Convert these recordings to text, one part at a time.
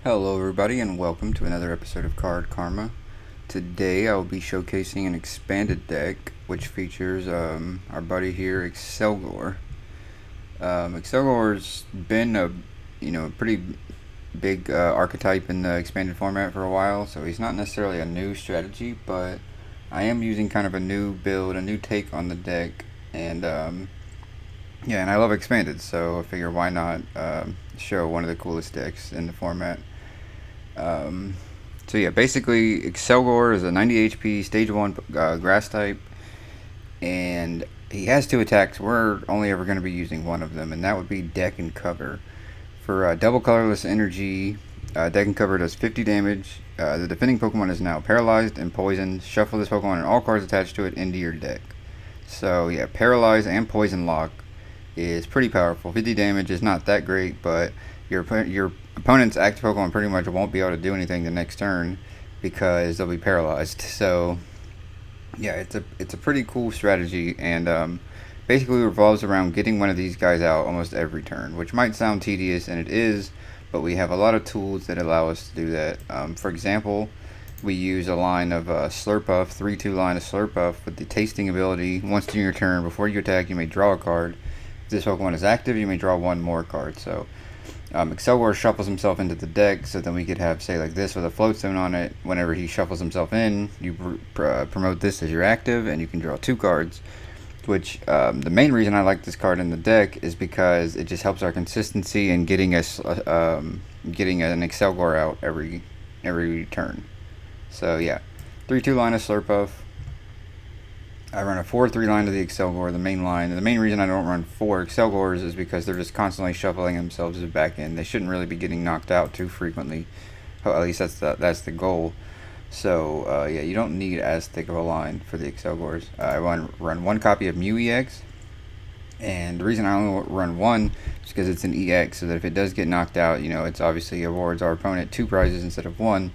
Hello everybody and welcome to another episode of Card Karma. Today I will be showcasing an expanded deck which features our buddy here, Accelgor. Accelgor's been a pretty big archetype in the expanded format for a while, so he's not necessarily a new strategy, but I am using kind of a new build, a new take on the deck, and and I love expanded, so I figure why not show one of the coolest decks in the format. Um, basically, Accelgor is a 90 HP Stage 1 Grass type, and he has two attacks. We're only ever going to be using one of them, and that would be Deck and Cover. For double colorless energy, Deck and Cover does 50 damage. The defending Pokemon is now paralyzed and poisoned. Shuffle this Pokemon and all cards attached to it into your deck. So, yeah, Paralyze and Poison Lock is pretty powerful. 50 damage is not that great, but your opponent's active Pokemon pretty much won't be able to do anything the next turn because they'll be paralyzed. So yeah, it's a pretty cool strategy, and basically revolves around getting one of these guys out almost every turn, which might sound tedious, and it is, but we have a lot of tools that allow us to do that. For example, we use a line of Slurpuff, 3-2 line of Slurpuff with the tasting ability. Once during your turn, before you attack, you may draw a card. If this Pokemon is active, you may draw one more card. So Accelgor shuffles himself into the deck, so then we could have, say, like this with a float zone on it. Whenever he shuffles himself in, you promote this as your active, and you can draw two cards. Which the main reason I like this card in the deck is because it just helps our consistency in getting us getting an Accelgor out every turn. So yeah, 3-2 line of Slurpuff. I run a 4-3 line to the Accelgor, the main line. And the main reason I don't run 4 Accelgors is because they're just constantly shuffling themselves back in. They shouldn't really be getting knocked out too frequently. Well, at least that's the goal. So yeah, you don't need as thick of a line for the Accelgors. I run one copy of Mew EX, and the reason I only run one is because it's an EX, so that if it does get knocked out, it's obviously awards our opponent 2 prizes instead of 1.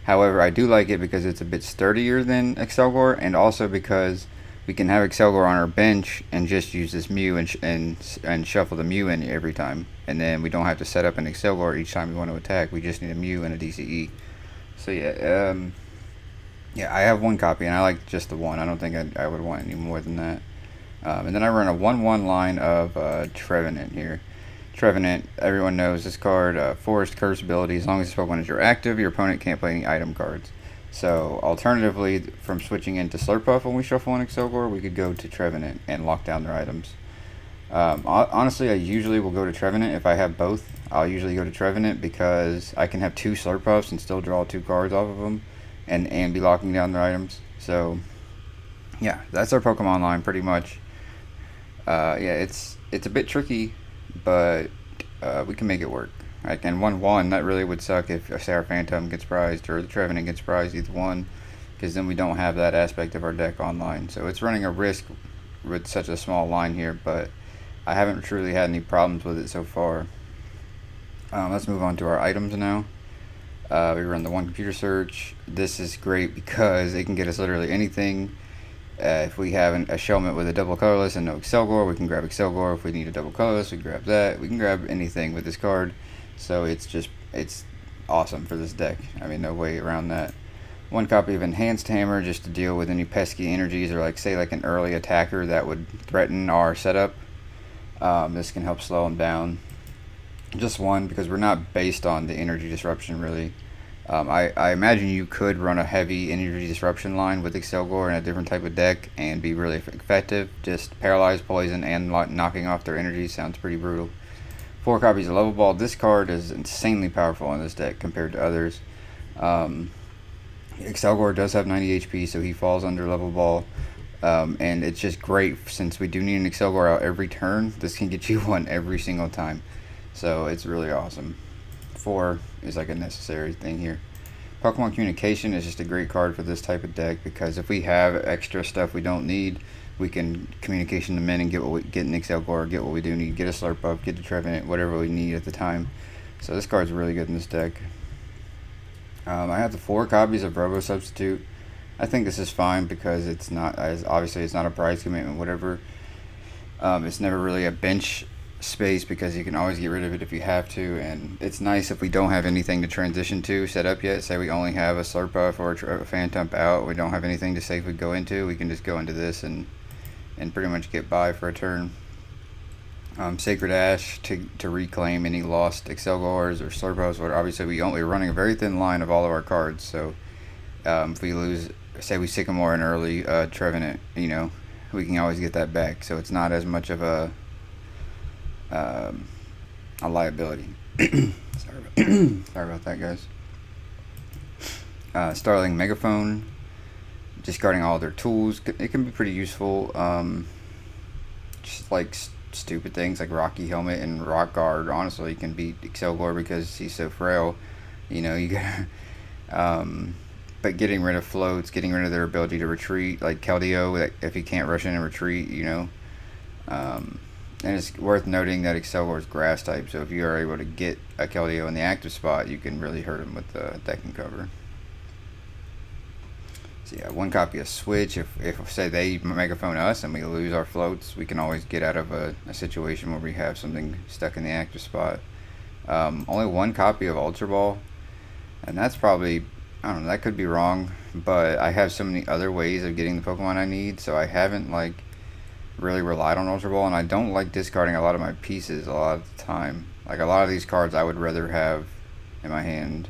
However, I do like it because it's a bit sturdier than Accelgor, and also because we can have Accelgor on our bench and just use this Mew and shuffle the Mew in every time, and then we don't have to set up an Accelgor each time we want to attack. We just need a Mew and a DCE. So yeah, I have one copy, and I like just the one. I don't think I would want any more than that. And then I run a 1-1 line of Trevenant here. Trevenant, everyone knows this card, Forest Curse ability. As long as this Pokemon is your active, your opponent can't play any item cards. So, alternatively, from switching into Slurpuff when we shuffle an Accelgor, we could go to Trevenant and lock down their items. Honestly, I usually will go to Trevenant if I have both. I'll usually go to Trevenant because I can have 2 Slurpuffs and still draw 2 cards off of them and be locking down their items. So, yeah, that's our Pokemon line pretty much. Yeah, it's a bit tricky, but we can make it work. Like, and 1-1, that really would suck if, say, our Phantom gets prized or the Trevenant gets prized, either one, because then we don't have that aspect of our deck online. So it's running a risk with such a small line here, but I haven't truly had any problems with it so far. Let's move on to our items now. We run the one computer search. This is great because it can get us literally anything. If we have a Shelmet with a double colorless and no Accelgor, we can grab Accelgor. If we need a double colorless, we grab that. We can grab anything with this card. So it's awesome for this deck. I mean, no way around that. One copy of Enhanced Hammer just to deal with any pesky energies, or like an early attacker that would threaten our setup. This can help slow them down. Just one, because we're not based on the energy disruption really. I imagine you could run a heavy energy disruption line with Accelgor in a different type of deck and be really effective. Just paralyze, poison, and knocking off their energy sounds pretty brutal. 4 copies of Level Ball. This card is insanely powerful in this deck compared to others. Accelgor does have 90 HP, so he falls under Level Ball. And it's just great since we do need an Accelgor out every turn. This can get you one every single time. So it's really awesome. 4 is like a necessary thing here. Pokemon Communication is just a great card for this type of deck because if we have extra stuff we don't need, we can Communication them in and get an Accelgor, get what we do need, get a Slurpuff, get a Trevenant, whatever we need at the time. So this card's really good in this deck. I have the 4 copies of Robo Substitute. I think this is fine because it's not, as obviously it's not a prize commitment, whatever. It's never really a bench space because you can always get rid of it if you have to, and it's nice if we don't have anything to transition to set up yet. Say we only have a Slurpuff or a Phantom out, we don't have anything to safely go into, we can just go into this and pretty much get by for a turn. Sacred Ash to reclaim any lost Accelgors or Slurpuffs. But obviously we're running a very thin line of all of our cards, so if we lose, say we Sycamore in early Trevenant, we can always get that back, so it's not as much of a liability. Sorry about that, guys. Starling Megaphone, discarding all their tools. It can be pretty useful. Just like stupid things like Rocky Helmet and Rock Guard, honestly, can beat Accelgor because he's so frail. You gotta. But getting rid of floats, getting rid of their ability to retreat, like Keldeo, if he can't rush in and retreat, and it's worth noting that Accelgor is grass type, so if you are able to get a Keldeo in the active spot, you can really hurt him with the deck and cover. So yeah, one copy of Switch. If say they megaphone us and we lose our floats, we can always get out of a situation where we have something stuck in the active spot. Only one copy of Ultra Ball, and that's probably, I don't know, that could be wrong, but I have so many other ways of getting the Pokemon I need, so I haven't really relied on Ultra Ball, and I don't like discarding a lot of my pieces a lot of the time. Like a lot of these cards I would rather have in my hand.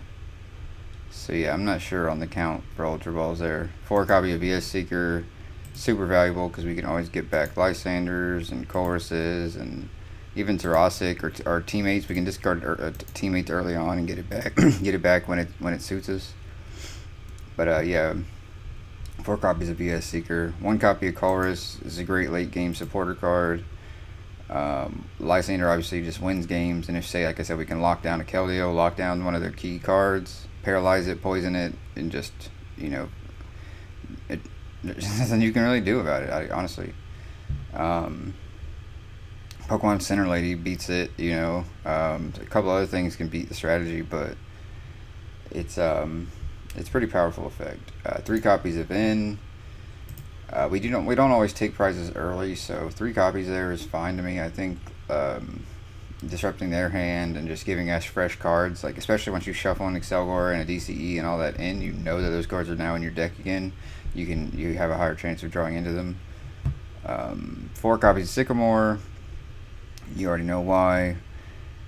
So yeah, I'm not sure on the count for Ultra Balls there. 4 copy of VS Seeker, super valuable because we can always get back Lysanders and Choruses and even Jurassic or our teammates. We can discard our teammates early on and get it back. Get it back when it suits us. But yeah, 4 copies of VS Seeker. 1 copy of Chorus is a great late game supporter card. Lysander obviously just wins games, and if, say, like I said, we can lock down a Keldeo, lock down one of their key cards, paralyze it, poison it, and just, there's nothing you can really do about it, honestly. Pokemon Center Lady beats it, a couple other things can beat the strategy, but it's pretty powerful effect. 3 copies of In. We don't always take prizes early, so 3 copies there is fine to me. I think disrupting their hand and just giving us fresh cards, like especially once you shuffle an Accelgor and a DCE and all that in, that those cards are now in your deck again. You have a higher chance of drawing into them. 4 copies of Sycamore. You already know why.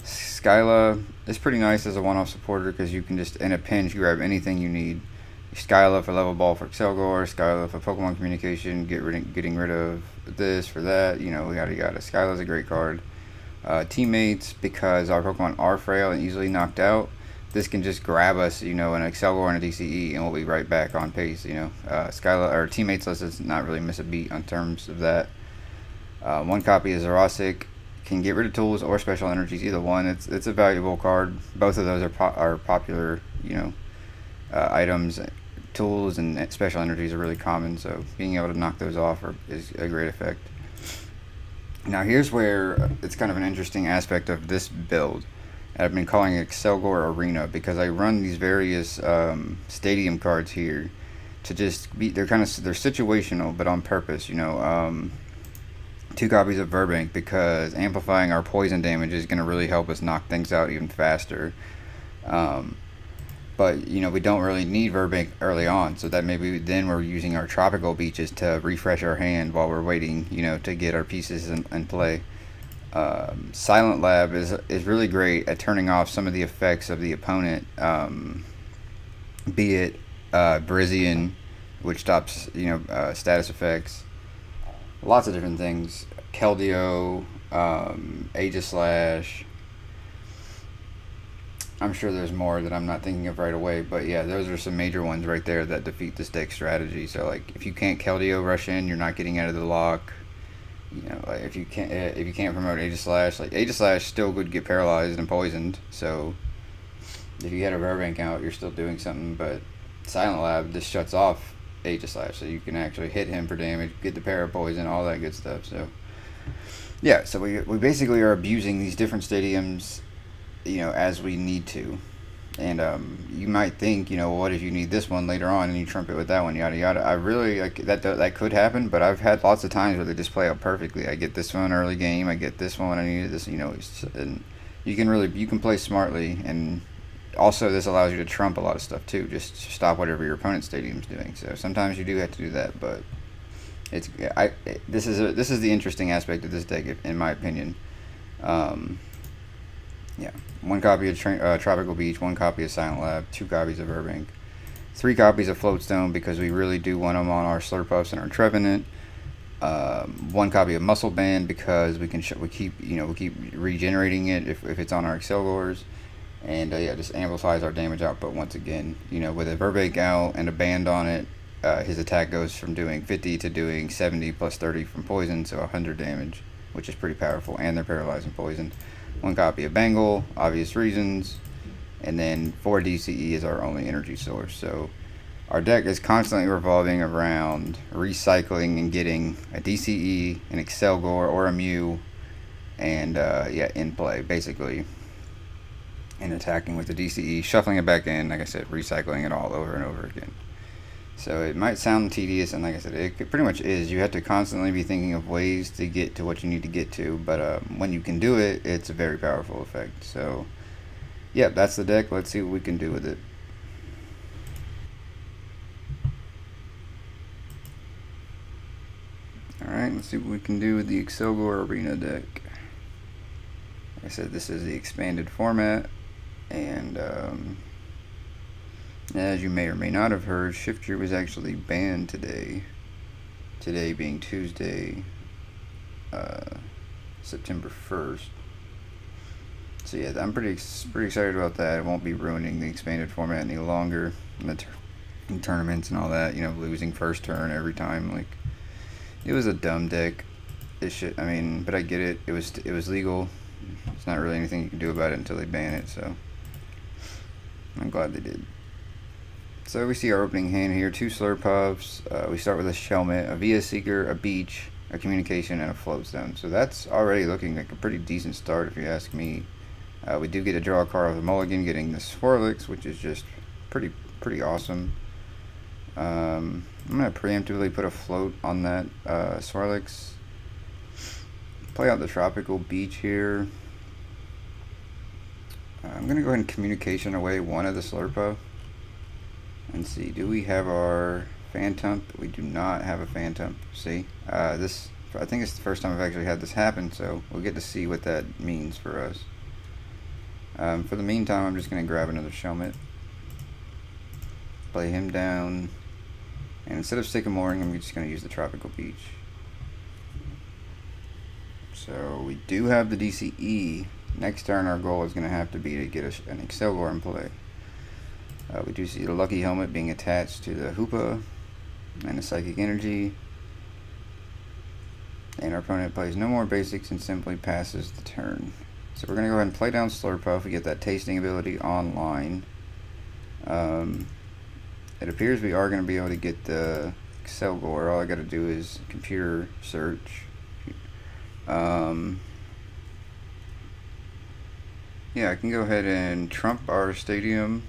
Skyla is pretty nice as a one-off supporter because you can just, in a pinch, grab anything you need. Skyla for level ball for Accelgor, Skyla for Pokemon communication, getting rid of this for that, yada yada. Skyla's a great card. Teammates, because our Pokemon are frail and easily knocked out, this can just grab us, an Accelgor and a DCE, and we'll be right back on pace, Skyla, or teammates lets us not really miss a beat on terms of that. 1 copy of Jurassic. Can get rid of tools or special energies, either one. It's a valuable card. Both of those are popular, items. Tools and special energies are really common, so being able to knock those off is a great effect. Now here's where it's kind of an interesting aspect of this build. I've been calling it Accelgor Arena because I run these various stadium cards here to just be, they're situational, but on purpose, 2 copies of Verbank because amplifying our poison damage is going to really help us knock things out even faster. But, we don't really need Verbank early on, so that maybe then we're using our tropical beaches to refresh our hand while we're waiting, to get our pieces in play. Silent Lab is really great at turning off some of the effects of the opponent, be it Brizian, which stops, status effects. Lots of different things. Keldeo, Aegislash. I'm sure there's more that I'm not thinking of right away, but yeah, those are some major ones right there that defeat this deck strategy. So like, if you can't Keldeo rush in, you're not getting out of the lock. Like if you can't promote Aegislash, like Aegislash still would get paralyzed and poisoned. So if you had a Burbank out, you're still doing something. But Silent Lab just shuts off Aegislash, so you can actually hit him for damage, get the para poison, all that good stuff. So yeah, so we basically are abusing these different stadiums, as we need to. And you might think, what if you need this one later on and you trump it with that one, yada yada. I really like that could happen, but I've had lots of times where they just play out perfectly. I get this one early game, I get this one, I need this, and you can play smartly, and also this allows you to trump a lot of stuff too. Just stop whatever your opponent's stadium's doing. So sometimes you do have to do that, but this is the interesting aspect of this deck, in my opinion. Yeah, 1 copy of Tropical Beach, 1 copy of Silent Lab, 2 copies of Burbank, 3 copies of Floatstone because we really do want them on our Slurpuffs and our Trevenant. 1 copy of Muscle Band because we keep regenerating it if it's on our Accelgors, and yeah, just amplifies our damage output once again. With a Burbank out and a band on it, his attack goes from doing 50 to doing 70 plus 30 from poison, so 100 damage, which is pretty powerful, and they're paralyzing poison. 1 copy of Bangle, obvious reasons, and then 4 DCE is our only energy source. So our deck is constantly revolving around recycling and getting a DCE, an Accelgor, or a Mew, and in play basically, and attacking with the DCE, shuffling it back in, like I said, recycling it all over and over again. So it might sound tedious, and like I said, it pretty much is. You have to constantly be thinking of ways to get to what you need to get to, but when you can do it, it's a very powerful effect. So, yeah, that's the deck. Let's see what we can do with it. Alright, let's see what we can do with the Accelgor Arena deck. Like I said, this is the expanded format, and as you may or may not have heard, Shifter was actually banned today. Today being Tuesday, September 1st. So yeah, I'm pretty excited about that. It won't be ruining the expanded format any longer in tournaments and all that. Losing first turn every time. Like, it was a dumb deck. But I get it. It was legal. It's not really anything you can do about it until they ban it. So I'm glad they did. So we see our opening hand here, 2 Slurpuffs. We start with a Shelmet, a Via Seeker, a Beach, a Communication, and a Floatstone. So that's already looking like a pretty decent start if you ask me. We do get to draw a card of the mulligan, getting the Swirlix, which is just pretty awesome. I'm going to preemptively put a float on that Swirlix. Play out the Tropical Beach here. I'm going to go ahead and Communication away 1 of the Slurpuff. And see, do we have our Phantump? We do not have a Phantump. See, I think it's the first time I've actually had this happen, so we'll get to see what that means for us. For the meantime, I'm just going to grab another Shelmet, play him down, and instead of Sycamoring, I'm just going to use the Tropical Beach. So we do have the DCE. Next turn, our goal is going to have to be to get an Accelgor in play. We do see the Lucky Helmet being attached to the Hoopa and the Psychic Energy. And our opponent plays no more basics and simply passes the turn. So we're going to go ahead and play down Slurpuff. We get that tasting ability online. It appears we are going to be able to get the Accelgor. All I got to do is computer search. Yeah, I can go ahead and trump our stadium.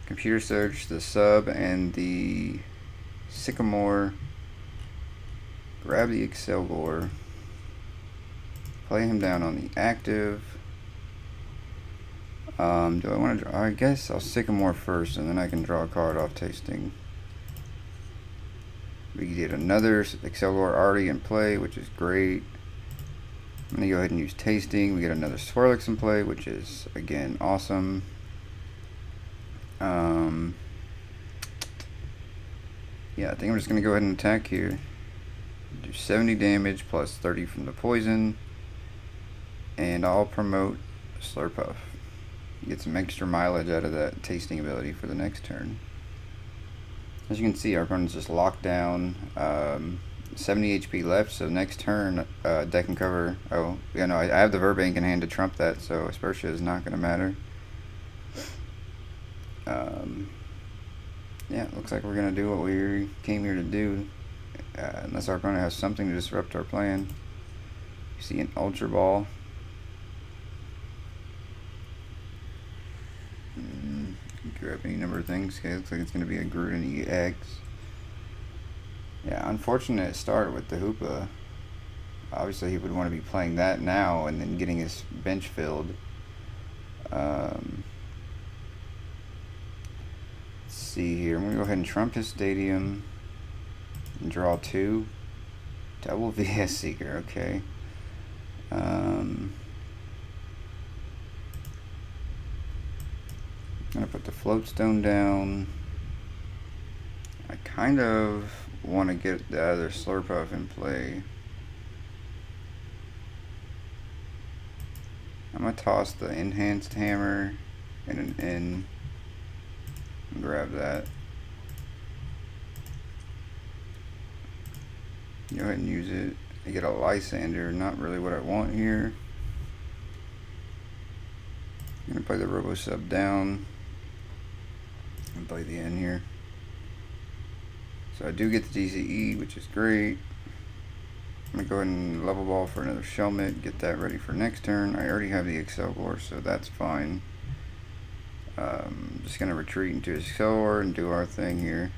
Computer search the sub and the Sycamore, grab the Accelgor, play him down on the active. Do I want to draw? I guess I'll Sycamore first, and then I can draw a card off tasting. We get another Accelgor already in play, which is great. I'm going to go ahead and use tasting. We get another Swirlix in play, which is, again, awesome. Yeah, I think I'm just going to go ahead and attack here. Do 70 damage plus 30 from the poison. And I'll promote Slurpuff. Get some extra mileage out of that tasting ability for the next turn. As you can see, our opponent's just locked down. 70 HP left, so next turn, deck and cover. Oh, yeah, no, I have the Verbank in hand to trump that, so Aspertia is not going to matter. Yeah, it looks like we're going to do what we came here to do, unless our opponent has something to disrupt our plan. You see an Ultra Ball. grab any number of things. Okay, looks like it's going to be a Groot and EX. Yeah, unfortunate start with the Hoopa. Obviously, he would want to be playing that now and then getting his bench filled. Let's see here. I'm going to go ahead and trump his stadium and draw 2. Double VS Seeker, okay. I'm going to put the float stone down. I kind of want to get the other Slurpuff in play. I'm going to toss the enhanced hammer and an N and grab that. Go ahead and use it. I get a Lysander, not really what I want here. I'm going to play the Robo Sub down and play the N here. So I do get the DCE, which is great. I'm going to go ahead and level ball for another Shelmet, get that ready for next turn. I already have the Accelgor, so that's fine. Just going to retreat into Accelgor and do our thing here.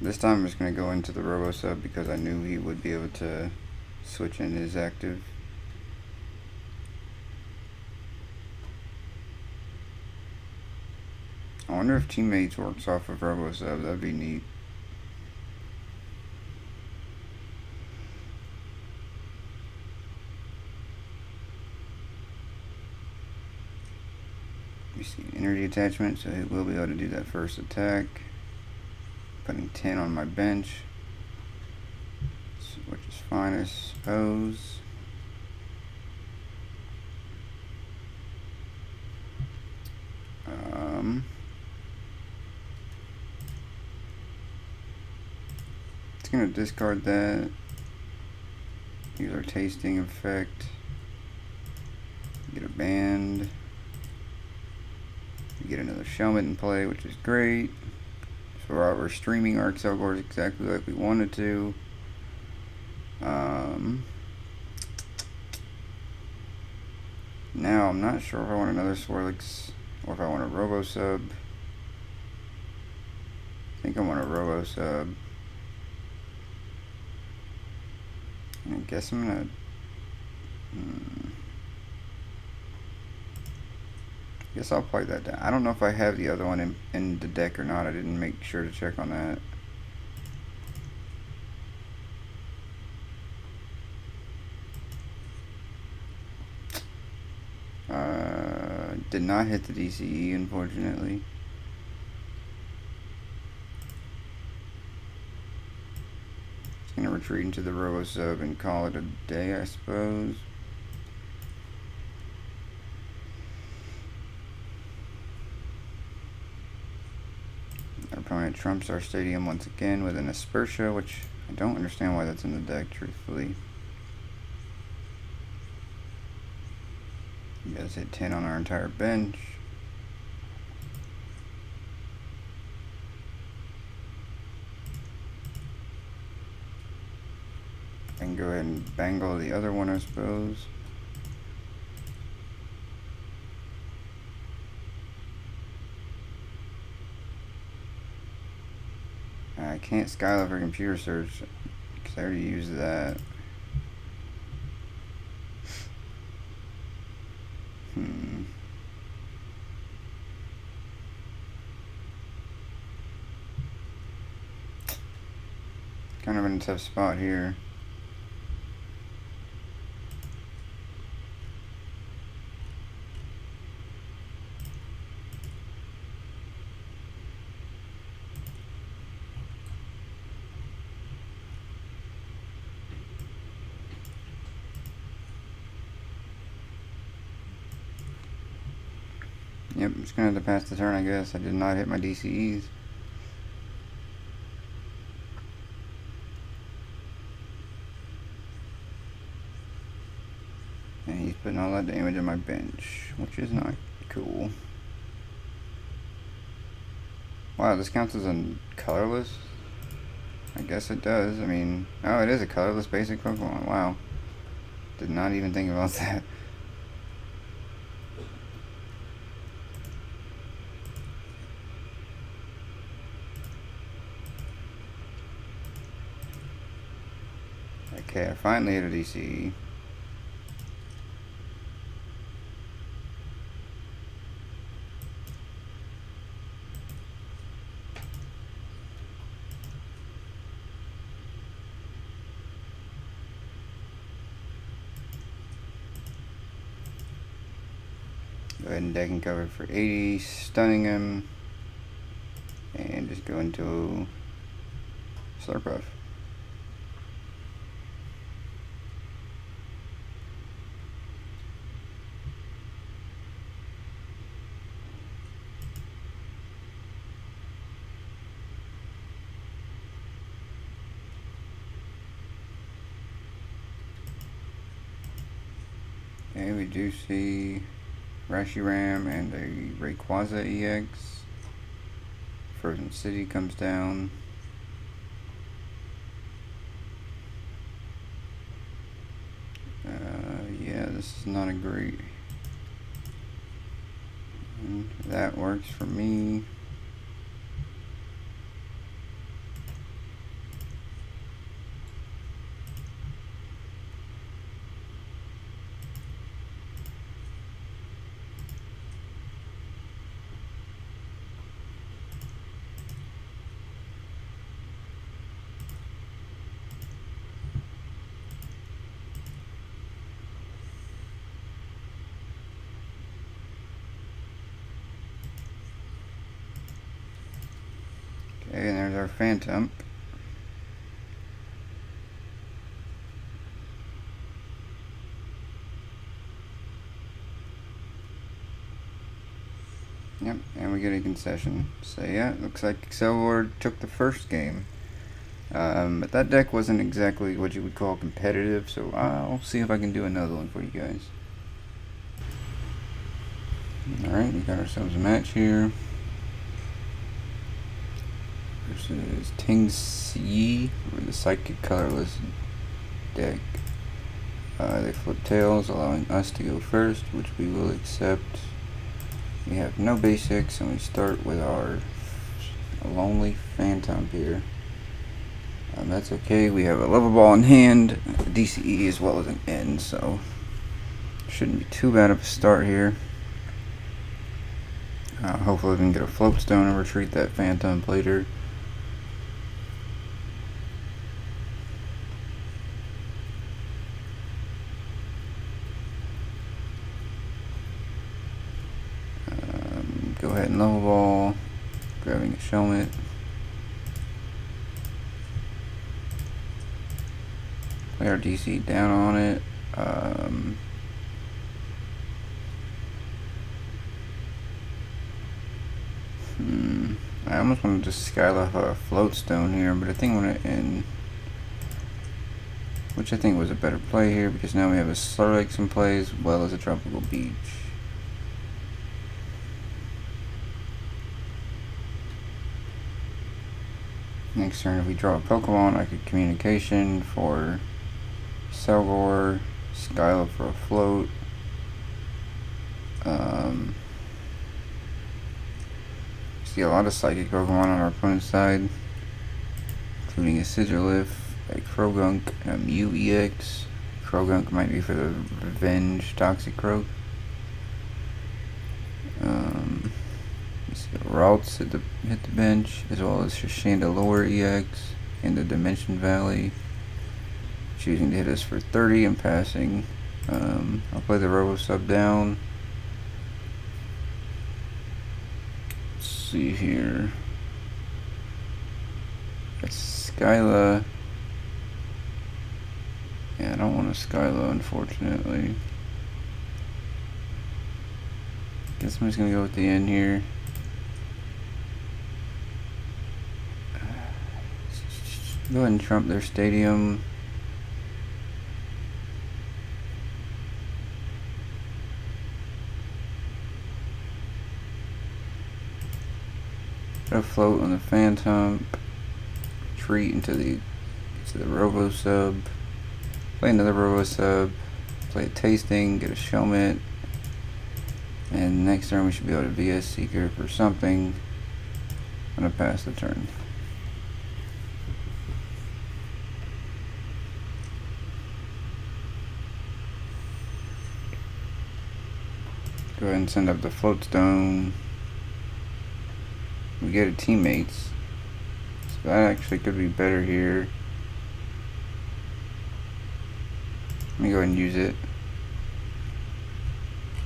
This time I'm just going to go into the Robo Sub because I knew he would be able to switch in his active. I wonder if Teammates works off of Robo Sub. That'd be neat. We see energy attachment, so he will be able to do that first attack. Putting 10 on my bench, which is fine, I suppose. It's gonna discard that. Use our tasting effect. Get a band. Get another Shelmet in play, which is great. So we're streaming our Accelgors exactly like we wanted to. Now I'm not sure if I want another Swirlix or if I want a Robo Sub. I think I want a Robo Sub. I guess I'm gonna. Guess I'll play that down. I don't know if I have the other one in the deck or not. I didn't make sure to check on that. Did not hit the DCE, unfortunately. Just gonna retreat into the Robo Sub and call it a day, I suppose. Our opponent trumps our stadium once again with an Aspertia, which I don't understand why that's in the deck, truthfully. He does hit 10 on our entire bench. And go ahead and bangle the other one, I suppose. I can't Skylar for computer search because I already used that. Kind of in a tough spot here. Yep, I'm just gonna have to pass the turn, I guess. I did not hit my DCEs. And he's putting all that damage on my bench, which is not cool. Wow, this counts as a colorless? I guess it does. I mean, oh, it is a colorless basic Pokemon. Wow. Did not even think about that. Okay, I finally hit a DCE. Go ahead and deck and cover for 80, stunning him, and just go into Slurpuff. Okay, we do see Reshiram and a Rayquaza EX. Frozen City comes down. Yeah, this is not a great... That works for me. Okay, and there's our Phantom. Yep, and we get a concession. So yeah, looks like Accelgor took the first game. But that deck wasn't exactly what you would call competitive, so I'll see if I can do another one for you guys. Alright, we got ourselves a match here. Versus Ting's Yi with the Psychic Colorless deck. They flip tails, allowing us to go first, which we will accept. We have no basics, and we start with our Lonely Phantom here. That's okay, we have a level ball in hand, a DCE as well as an N, so shouldn't be too bad of a start here. Hopefully we can get a float stone and retreat that Phantom later. Go ahead and level ball, grabbing a Shelmet. Play our DC down on it. I almost want to just Skyloft a float stone here, but I think I'm going to end. Which I think was a better play here, because now we have a Slurpuff in play as well as a Tropical Beach. Next turn, if we draw a Pokemon, I could Communication for Accelgor, Skyloft for a float. See a lot of Psychic Pokemon on our opponent's side, including a Sigilyph, a Krogunk, and a Mew EX. Krogunk might be for the Revenge Toxicroak. Routes hit the bench, as well as Chandelure EX and the Dimension Valley, choosing to hit us for 30 and passing. I'll play the Robo Sub down. Let's see here. That's Skyla. Yeah, I don't want a Skyla, unfortunately. Guess I'm just gonna go with the end here. Go ahead and trump their stadium. Put a float on the Phantom. Retreat into the Robo Sub. Play another Robo Sub. Play a Tasting. Get a Shelmet. And next turn we should be able to VS Seeker for something. I'm gonna pass the turn. Go ahead and send up the float stone. We get a teammates. So that actually could be better here. Let me go ahead and use it.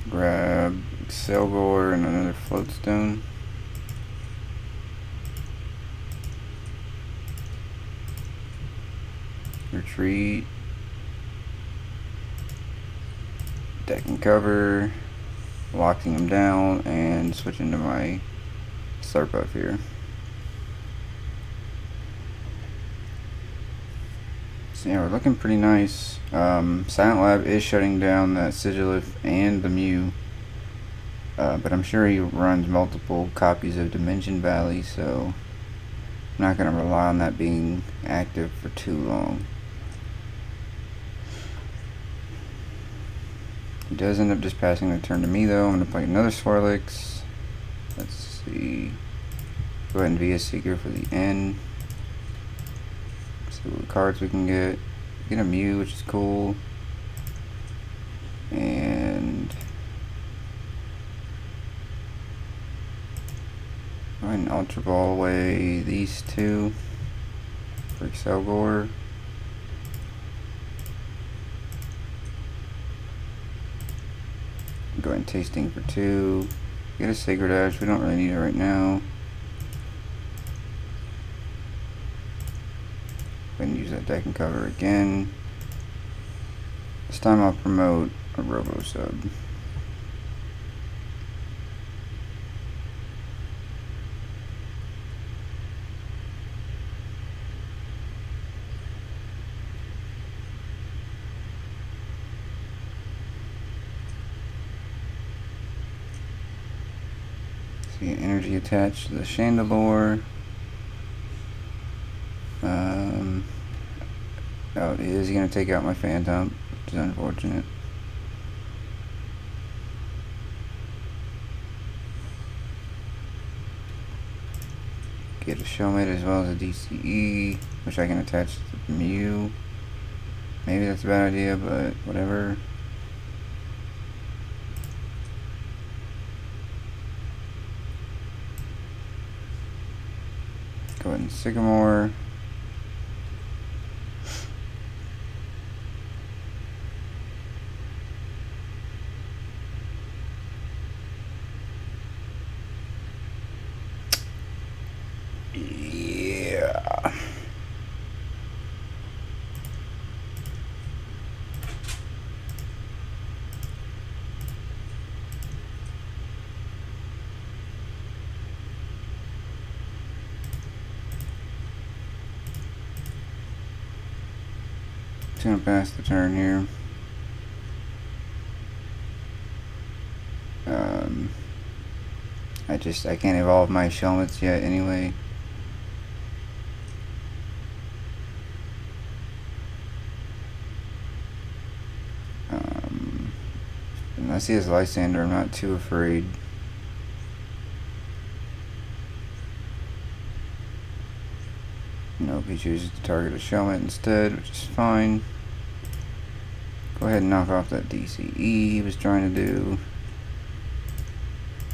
Grab Accelgor and another float stone. Retreat. Deck and cover. Locking them down and switching to my Slurpuff here. So yeah, we're looking pretty nice. Silent Lab is shutting down that Sigilif and the Mew. But I'm sure he runs multiple copies of Dimension Valley, so I'm not going to rely on that being active for too long. He does end up just passing the turn to me though. I'm going to play another Swirlix. Let's see. Go ahead and be a Seeker for the end. See what cards we can get. Get a Mew, which is cool. And go ahead and Ultra Ball away these two for Accelgor. Go ahead and Tasting for 2. Get a Sacred Ash. We don't really need it right now. Go ahead and use that deck and cover again. This time I'll promote a Robo Sub. See energy attached to the Chandelure. Oh, is he going to take out my Phantom, which is unfortunate. Get a Showmate as well as a DCE, which I can attach to the Mew. Maybe that's a bad idea, but whatever. Go ahead and Sycamore. Yeah. Just gonna pass the turn here. I can't evolve my Shelmets yet anyway. Unless he has Lysander, I'm not too afraid. Nope, he chooses to target a Shelmet instead, which is fine. Go ahead and knock off that DCE he was trying to do.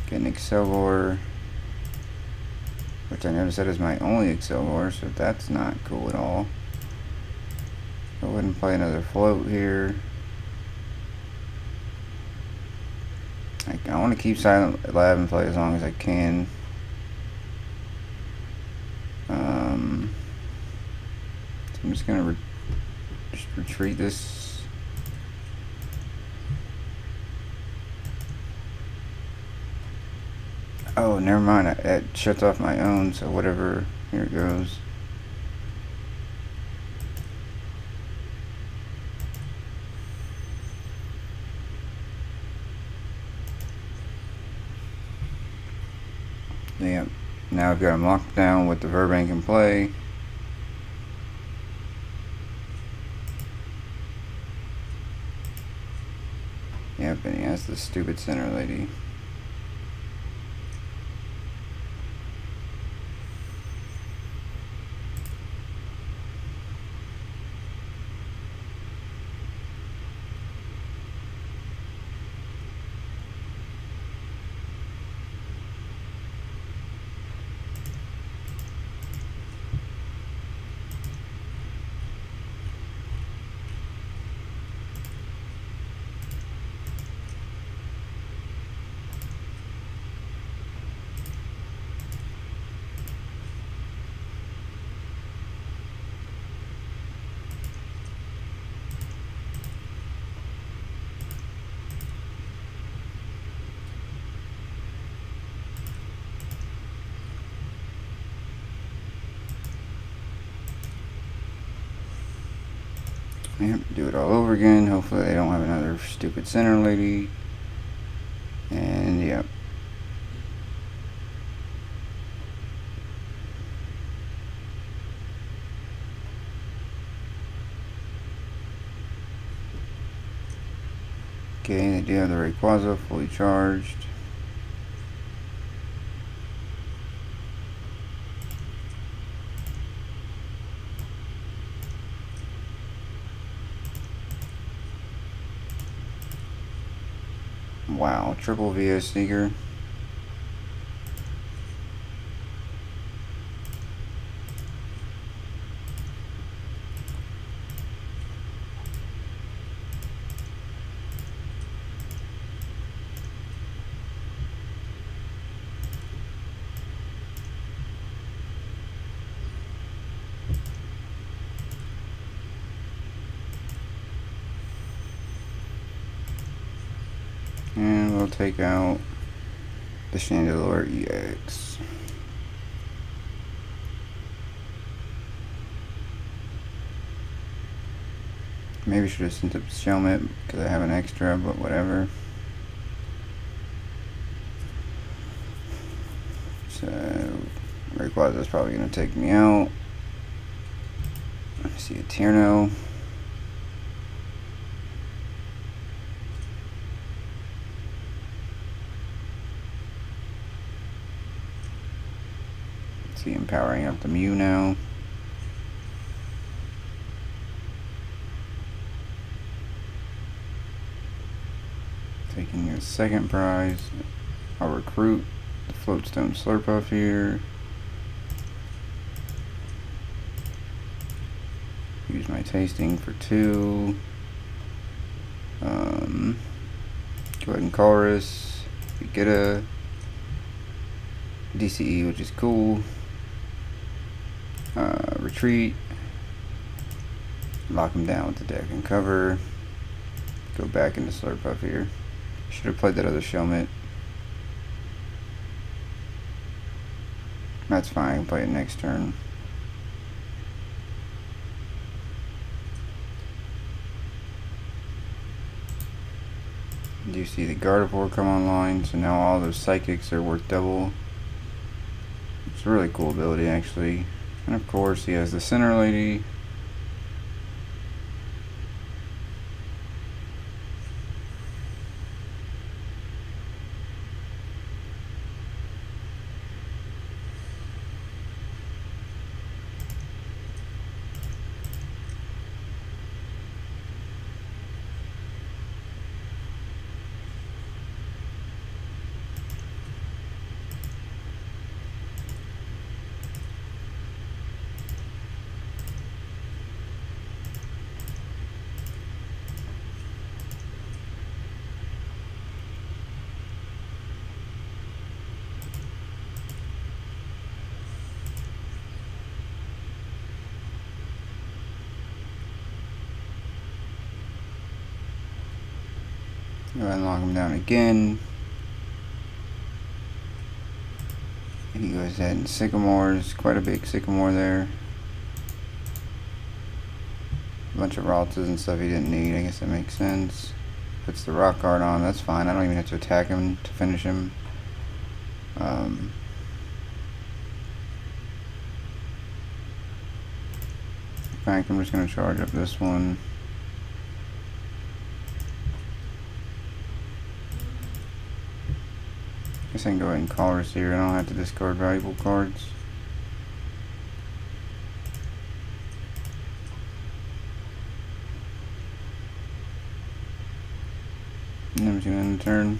Get an Accelgor, which I noticed that is my only Accelgor, so that's not cool at all. Go ahead and play another float here. I want to keep Silent Lab and play as long as I can. So I'm just gonna just retreat this. Oh, never mind. It shuts off my own, so whatever. Here it goes. Yeah, now I've got him locked down with the Verbank in play. Yep, and he has the stupid center lady. Yep, do it all over again. Hopefully they don't have another stupid center lady. And yep. Okay, they do have the Rayquaza fully charged. Wow, triple VS Sneaker. And we'll take out the Chandelure EX. Maybe should have sent up Shelmet because I have an extra, but whatever. So Rayquaza's probably gonna take me out. I see a Tierno. See him powering up the Mew now. Taking a second prize. I'll recruit the Floatstone Slurpuff here. Use my tasting for 2. Go ahead and chorus. We get a DCE, which is cool. Retreat. Lock him down with the deck and cover. Go back into Slurpuff here. Should have played that other Shelmet. That's fine, I can play it next turn. Do you see the Gardevoir come online? So now all those Psychics are worth double. It's a really cool ability actually. And of course he has the Center Lady. Go ahead and lock him down again. And he goes ahead and Sycamores. Quite a big Sycamore there. A bunch of Raltas and stuff he didn't need. I guess that makes sense. Puts the Rock Guard on. That's fine. I don't even have to attack him to finish him. In fact, I'm just going to charge up this one. Guess I can go ahead and Colress here. I don't have to discard valuable cards. And then we're going to end the turn.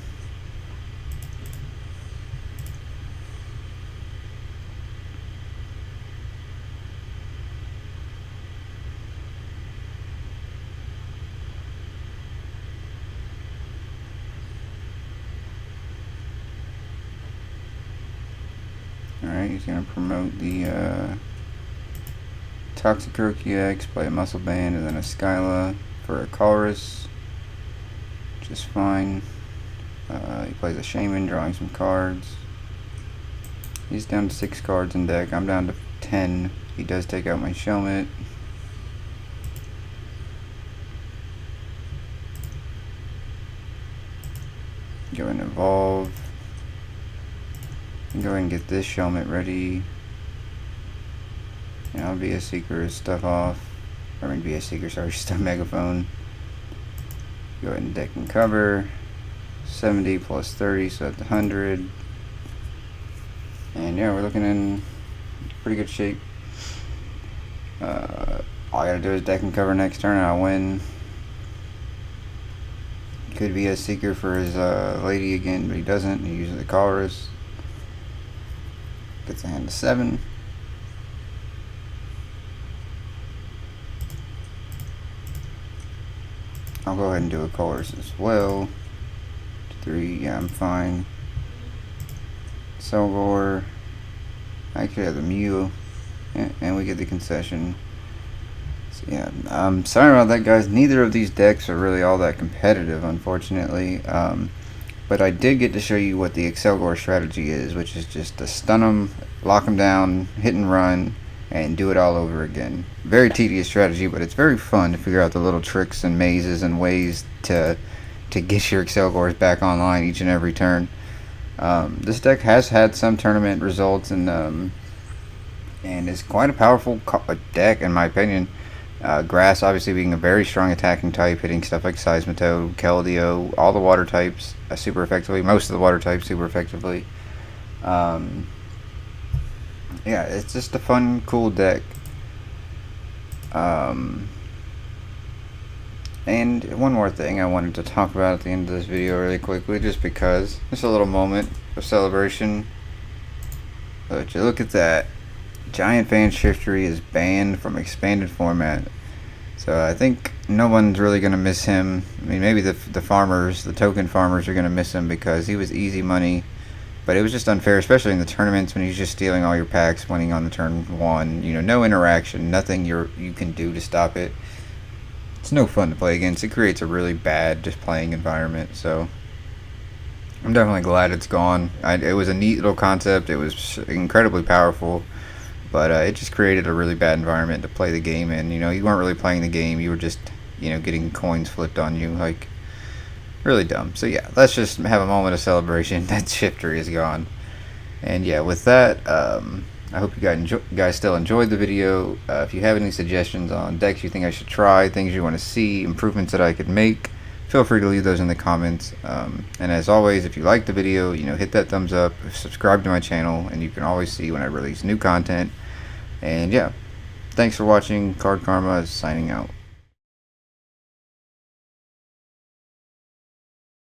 Alright, he's going to promote the Toxicroak EX, play a Muscle Band, and then a Skyla for a Colress. Just fine. He plays a Shaman, drawing some cards. He's down to 6 cards in deck. I'm down to 10. He does take out my Shelmet. go ahead and evolve. Go ahead and get this Shelmet ready. And I'll be a Seeker stuff off. I mean, be a Seeker, sorry, just a Megaphone. Go ahead and deck and cover. 70 plus 30, so that's 100. And yeah, we're looking in pretty good shape. All I gotta do is deck and cover next turn and I'll win. Could be a Seeker for his lady again, but he doesn't. He uses the Chorus. Gets a hand of 7. I'll go ahead and do a Chorus as well. 3, yeah, I'm fine. Accelgor. I actually have the Mew. And we get the concession. So yeah, I'm sorry about that, guys. Neither of these decks are really all that competitive, unfortunately. But I did get to show you what the Accelgor strategy is, which is just to stun them, lock them down, hit and run, and do it all over again. Very tedious strategy, but it's very fun to figure out the little tricks and mazes and ways to get your Accelgors back online each and every turn. This deck has had some tournament results and is quite a powerful deck in my opinion. Grass obviously being a very strong attacking type, hitting stuff like Seismitoad, Keldeo, all the water types super effectively, most of the water types super effectively. Yeah, it's just a fun, cool deck. And one more thing I wanted to talk about at the end of this video really quickly, just because. Just a little moment of celebration. But you look at that. Giant Fan Shiftry is banned from expanded format. So I think no one's really going to miss him. I mean, maybe the farmers, the token farmers are going to miss him because he was easy money. But it was just unfair, especially in the tournaments when he's just stealing all your packs, winning on the turn 1. You know, no interaction, nothing you can do to stop it. It's no fun to play against. It creates a really bad just playing environment. So I'm definitely glad it's gone. It was a neat little concept. It was incredibly powerful. But it just created a really bad environment to play the game in. You know, you weren't really playing the game. You were just, you know, getting coins flipped on you. Like, really dumb. So yeah, let's just have a moment of celebration that Shifter is gone. And yeah, with that, I hope you guys still enjoyed the video. If you have any suggestions on decks you think I should try, things you want to see, improvements that I could make, feel free to leave those in the comments. And as always, if you like the video, you know, hit that thumbs up, subscribe to my channel, and you can always see when I release new content. And yeah, thanks for watching. Card Karma is signing out.